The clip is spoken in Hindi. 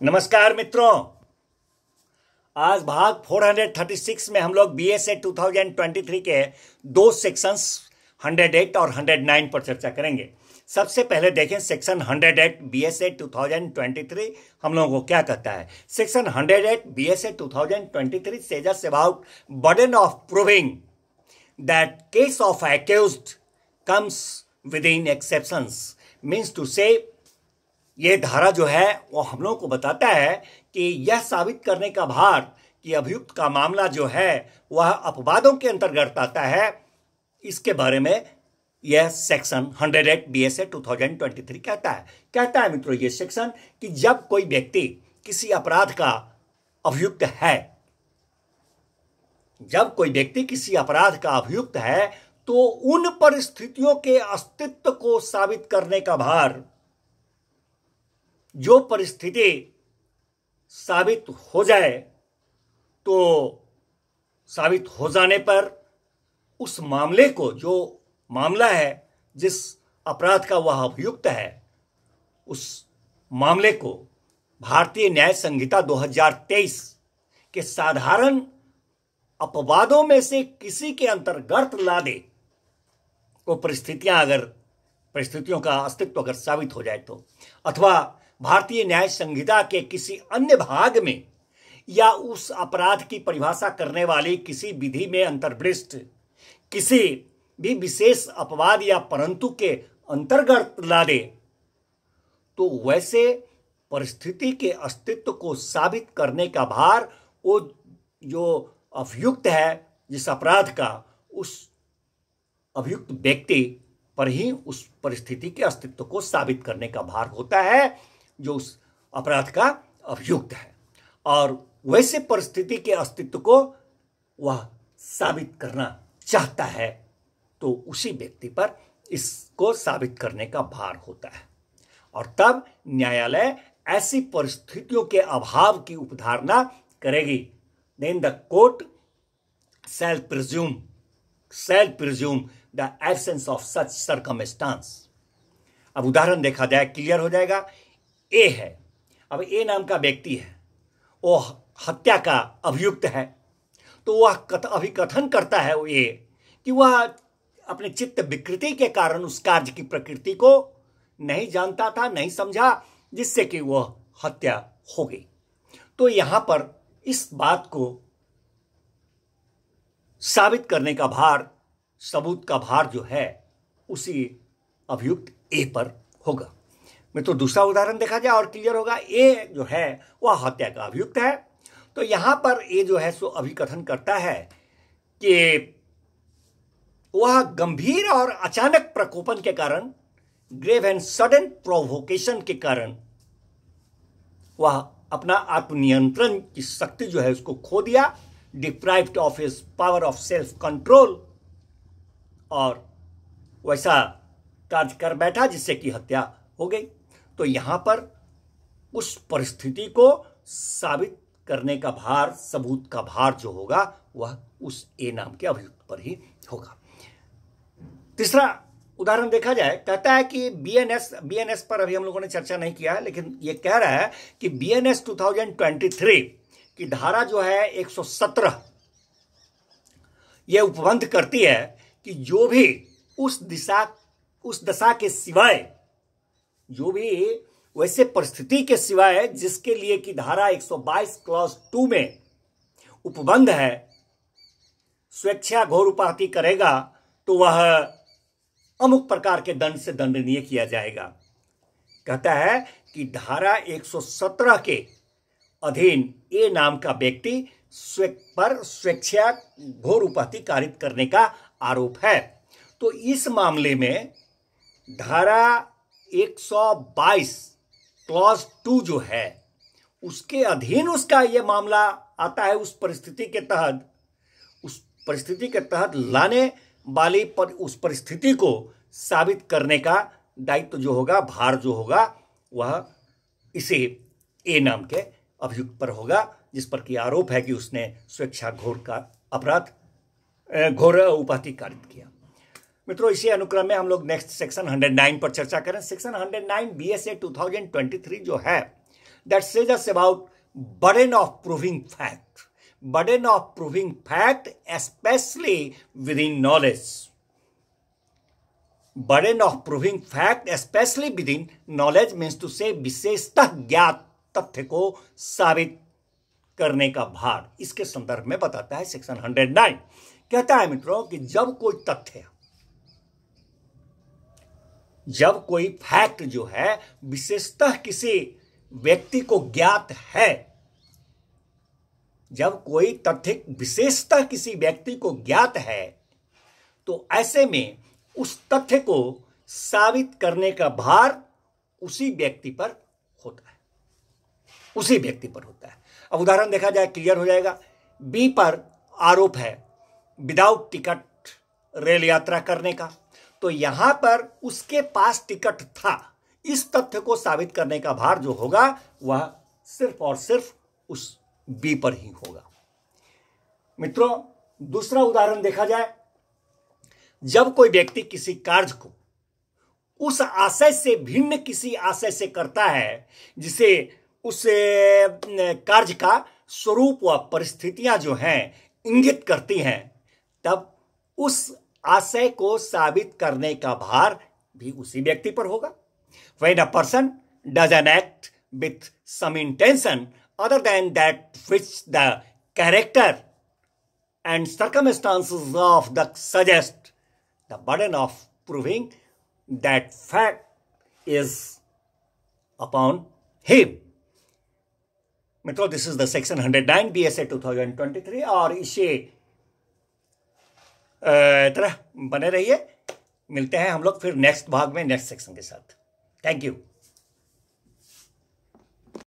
नमस्कार मित्रों। आज भाग 436 में हम लोग बीएसए 2023 के दो सेक्शंस 108 और 109 पर चर्चा करेंगे। सबसे पहले देखें सेक्शन 108 बीएसए 2023 हम लोगों को क्या कहता है। Section 108 BSA 2023 says us about burden of proving that case of accused comes within exceptions, means to say ये धारा जो है वो हम लोगों को बताता है कि यह साबित करने का भार कि अभियुक्त का मामला जो है वह अपवादों के अंतर्गत आता है। इसके बारे में यह सेक्शन 108 बीएसए 2023 कहता है मित्रों ये सेक्शन कि जब कोई व्यक्ति किसी अपराध का अभियुक्त है, जब कोई व्यक्ति किसी अपराध का अभियुक्त है तो उन परिस्थितियों के अस्तित्व को साबित करने का भार, जो परिस्थिति साबित हो जाए तो साबित हो जाने पर उस मामले को, जो मामला है जिस अपराध का वह अभियुक्त है, उस मामले को भारतीय न्याय संहिता 2023 के साधारण अपवादों में से किसी के अंतर्गत ला दे। वो परिस्थितियों का अस्तित्व अगर साबित हो जाए तो, अथवा भारतीय न्याय संहिता के किसी अन्य भाग में या उस अपराध की परिभाषा करने वाली किसी विधि में अंतर्भुक्त किसी भी विशेष अपवाद या परंतु के अंतर्गत ला दे, तो वैसे परिस्थिति के अस्तित्व को साबित करने का भार वो जो अभियुक्त है जिस अपराध का, उस अभियुक्त व्यक्ति पर ही उस परिस्थिति के अस्तित्व को साबित करने का भार होता है जो उस अपराध का अभियुक्त है। और वैसे परिस्थिति के अस्तित्व को वह साबित करना चाहता है तो उसी व्यक्ति पर इसको साबित करने का भार होता है। और तब न्यायालय ऐसी परिस्थितियों के अभाव की उपधारणा करेगी। Then the court shall presume the absence of such circumstance। अब उदाहरण देखा जाए, क्लियर हो जाएगा। ए है, अब ए नाम का व्यक्ति है, वो हत्या का अभियुक्त है, तो वह अभिकथन करता है वो ये कि वह अपने चित्त विकृति के कारण उस कार्य की प्रकृति को नहीं जानता था, नहीं समझा, जिससे कि वह हत्या हो गई। तो यहां पर इस बात को साबित करने का भार, सबूत का भार जो है उसी अभियुक्त ए पर होगा। मित्रों दूसरा उदाहरण देखा जाए और क्लियर होगा। ए जो है वह हत्या का अभियुक्त है, तो यहां पर ए जो है सो अभिकथन करता है कि वह गंभीर और अचानक प्रकोपन के कारण, ग्रेव एंड सडन प्रोवोकेशन के कारण वह अपना आत्मनियंत्रण की शक्ति जो है उसको खो दिया, deprived of his power of self control, और वैसा कार्य कर बैठा जिससे कि हत्या हो गई। तो यहां पर उस परिस्थिति को साबित करने का भार, सबूत का भार जो होगा वह उस ए नाम के अभियुक्त पर ही होगा। तीसरा उदाहरण देखा जाए, कहता है कि बीएनएस पर अभी हम लोगों ने चर्चा नहीं किया है, लेकिन यह कह रहा है कि बीएनएस 2023 की धारा जो है 117 यह उपबंध करती है कि जो भी उस दशा के सिवाय, जो भी वैसे परिस्थिति के सिवाय जिसके लिए कि धारा 122 क्लॉज 2 में उपबंध है, स्वेच्छा घोर उपाधि करेगा तो वह अमुक प्रकार के दंड से दंडनीय किया जाएगा। कहता है कि धारा 117 के अधीन ए नाम का व्यक्ति पर स्वेच्छा घोर उपाधि कारित करने का आरोप है। तो इस मामले में धारा 122 क्लॉज 2 जो है उसके अधीन उसका यह मामला आता है। उस परिस्थिति के तहत लाने वाली पर उस परिस्थिति को साबित करने का दायित्व जो होगा, भार जो होगा, वह इसे ए नाम के अभियुक्त पर होगा जिस पर कि आरोप है कि उसने स्वेच्छा घोर उपाधि कारित किया। मित्रों इसी अनुक्रम में हम लोग नेक्स्ट सेक्शन 109 पर चर्चा करें। सेक्शन 109 बीएसए 2023 जो है that says us about burden of proving fact. Burden of proving fact, especially within knowledge. Burden of proving fact, especially within knowledge, means to say विशेषतः ज्ञात तथ्य को साबित करने का भार। इसके संदर्भ में बताता है सेक्शन 109। कहता है मित्रों कि जब कोई तथ्य, जब कोई फैक्ट जो है विशेषतः किसी व्यक्ति को ज्ञात है, जब कोई तथ्य विशेषतः किसी व्यक्ति को ज्ञात है, तो ऐसे में उस तथ्य को साबित करने का भार उसी व्यक्ति पर होता है, उसी व्यक्ति पर होता है। अब उदाहरण देखा जाए, क्लियर हो जाएगा। बी पर आरोप है विदाउट टिकट रेल यात्रा करने का, तो यहां पर उसके पास टिकट था। इस तथ्य को साबित करने का भार जो होगा वह सिर्फ और सिर्फ उस बी पर ही होगा। मित्रों, दूसरा उदाहरण देखा जाए, जब कोई व्यक्ति किसी कार्य को उस आशय से भिन्न किसी आशय से करता है जिसे उस कार्य का स्वरूप व परिस्थितियां जो हैं इंगित करती हैं, तब उस आशय को साबित करने का भार भी उसी व्यक्ति पर होगा। When a person does an act with some intention other than that which the character and circumstances of the suggest, the burden of proving that fact is upon him. मित्रों, this is the section 109 BSA 2023 और इसे तरह बने रहिए। मिलते हैं हम लोग फिर नेक्स्ट भाग में नेक्स्ट सेक्शन के साथ। Thank you.